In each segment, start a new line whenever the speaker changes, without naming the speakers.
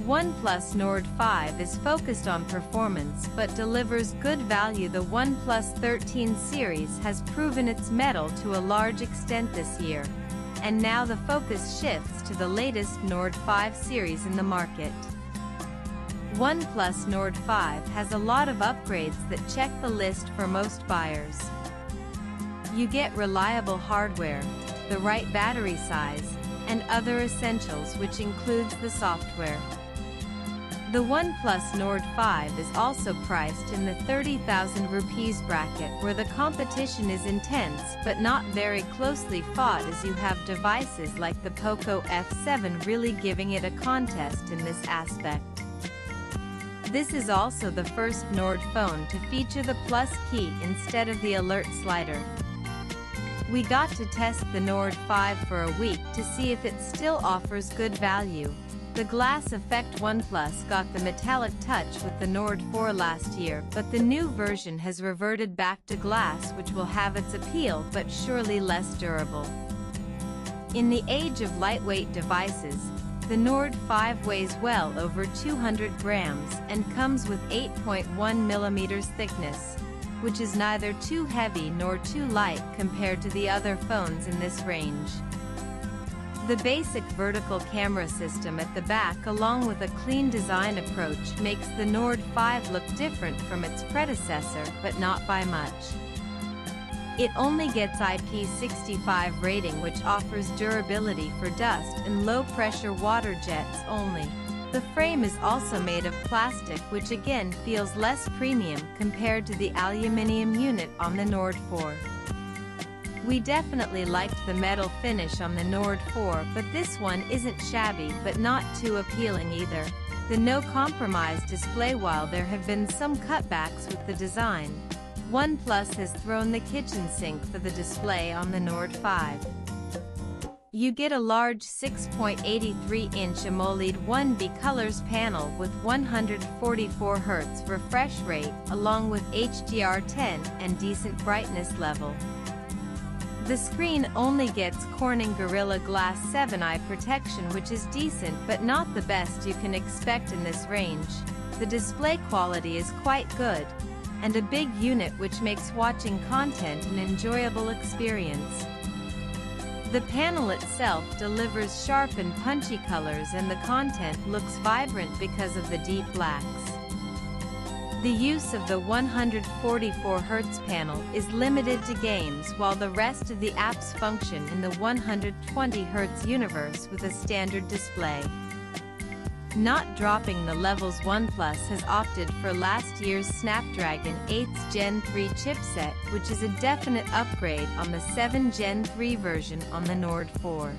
OnePlus Nord 5 is focused on performance but delivers good value. The OnePlus 13 series has proven its mettle to a large extent this year, and now the focus shifts to the latest Nord 5 series in the market. OnePlus Nord 5 has a lot of upgrades that check the list for most buyers. You get reliable hardware, the right battery size, and other essentials, which includes the software. The OnePlus Nord 5 is also priced in the 30,000 rupees bracket, where the competition is intense but not very closely fought, as you have devices like the Poco F7 really giving it a contest in this aspect. This is also the first Nord phone to feature the plus key instead of the alert slider. We got to test the Nord 5 for a week to see if it still offers good value. The glass effect. OnePlus got the metallic touch with the Nord 4 last year, but the new version has reverted back to glass, which will have its appeal but surely less durable. In the age of lightweight devices, the Nord 5 weighs well over 200 grams and comes with 8.1 mm thickness, which is neither too heavy nor too light compared to the other phones in this range. The basic vertical camera system at the back, along with a clean design approach, makes the Nord 5 look different from its predecessor, but not by much. It only gets IP65 rating, which offers durability for dust and low-pressure water jets only. The frame is also made of plastic, which again feels less premium compared to the aluminium unit on the Nord 4. We definitely liked the metal finish on the Nord 4, but this one isn't shabby but not too appealing either. The no compromise display. While there have been some cutbacks with the design, OnePlus has thrown the kitchen sink for the display on the Nord 5. You get a large 6.83-inch AMOLED 1B colors panel with 144 Hz refresh rate, along with HDR10 and decent brightness level. The screen only gets Corning Gorilla Glass 7 eye protection, which is decent but not the best you can expect in this range. The display quality is quite good, and a big unit, which makes watching content an enjoyable experience. The panel itself delivers sharp and punchy colors, and the content looks vibrant because of the deep blacks. The use of the 144 Hz panel is limited to games, while the rest of the apps function in the 120 Hz universe with a standard display. Not dropping the levels, OnePlus has opted for last year's Snapdragon 8's Gen 3 chipset, which is a definite upgrade on the 7 Gen 3 version on the Nord 4.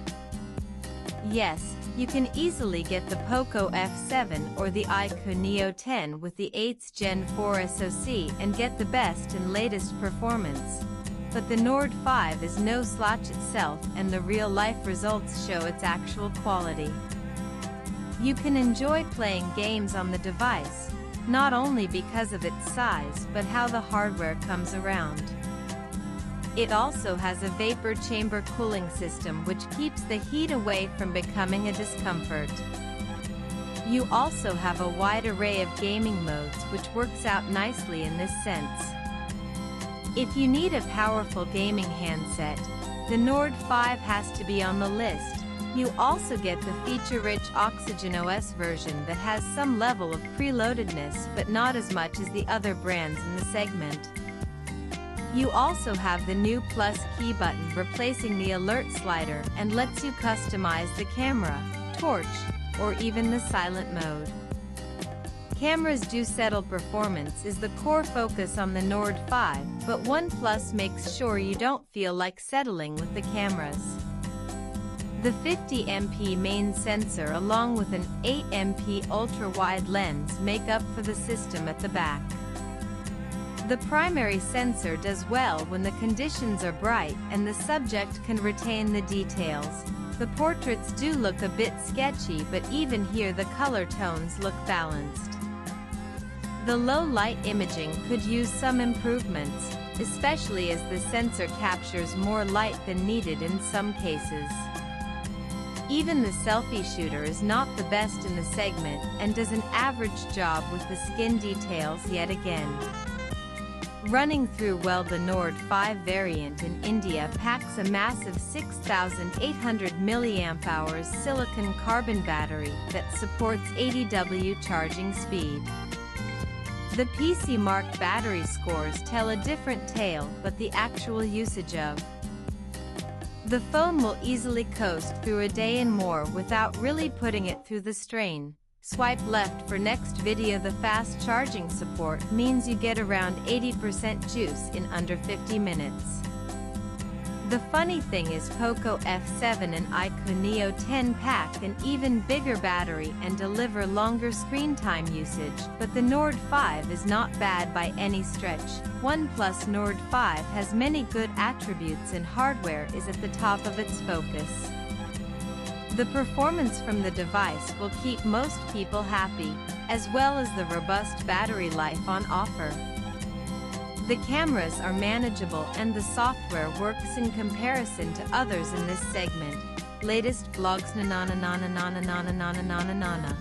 Yes, you can easily get the Poco F7 or the iQOO Neo 10 with the 8's Gen 4 SoC and get the best and latest performance. But the Nord 5 is no slouch itself, and the real-life results show its actual quality. You can enjoy playing games on the device, not only because of its size but how the hardware comes around. It also has a vapor chamber cooling system, which keeps the heat away from becoming a discomfort. You also have a wide array of gaming modes, which works out nicely in this sense. If you need a powerful gaming handset, the Nord 5 has to be on the list. You also get the feature-rich Oxygen OS version that has some level of preloadedness but not as much as the other brands in the segment. You also have the new plus key button replacing the alert slider and lets you customize the camera, torch, or even the silent mode. Cameras do settle. Performance is the core focus on the Nord 5, but OnePlus makes sure you don't feel like settling with the cameras. The 50MP main sensor along with an 8MP ultra-wide lens make up for the system at the back. The primary sensor does well when the conditions are bright and the subject can retain the details. The portraits do look a bit sketchy, but even here the color tones look balanced. The low light imaging could use some improvements, especially as the sensor captures more light than needed in some cases. Even the selfie shooter is not the best in the segment and does an average job with the skin details yet again. Running through well, the Nord 5 variant in India packs a massive 6,800 mAh silicon carbon battery that supports 80W charging speed. The PC-marked battery scores tell a different tale, but the actual usage of the phone will easily coast through a day and more without really putting it through the strain. Swipe left for next video. The fast charging support means you get around 80% juice in under 50 minutes. The funny thing is Poco F7 and iQOO Neo 10 pack an even bigger battery and deliver longer screen time usage, but the Nord 5 is not bad by any stretch. OnePlus Nord 5 has many good attributes and hardware is at the top of its focus. The performance from the device will keep most people happy, as well as the robust battery life on offer. The cameras are manageable and the software works in comparison to others in this segment. Latest vlogs na na na na na na na na na na na na.